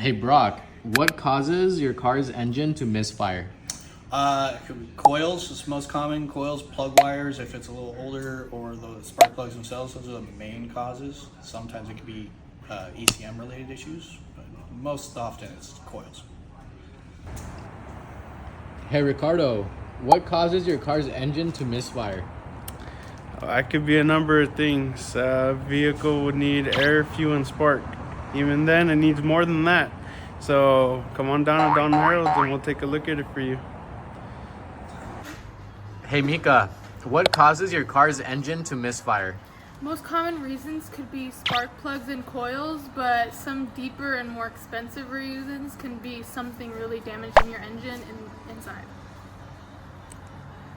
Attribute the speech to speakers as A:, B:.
A: Hey Brock, what causes your car's engine to misfire?
B: Coils is most common. Coils, plug wires, if it's a little older, or the spark plugs themselves. Those are the main causes. Sometimes it could be ECM related issues, but most often it's coils.
A: Hey Ricardo, what causes your car's engine to misfire?
C: That could be a number of things. Vehicle would need air, fuel, and spark. Even then, it needs more than that. So come on down to Don Harold's and we'll take a look at it for you.
A: Hey Mika, what causes your car's engine to misfire?
D: Most common reasons could be spark plugs and coils, but some deeper and more expensive reasons can be something really damaging your engine inside.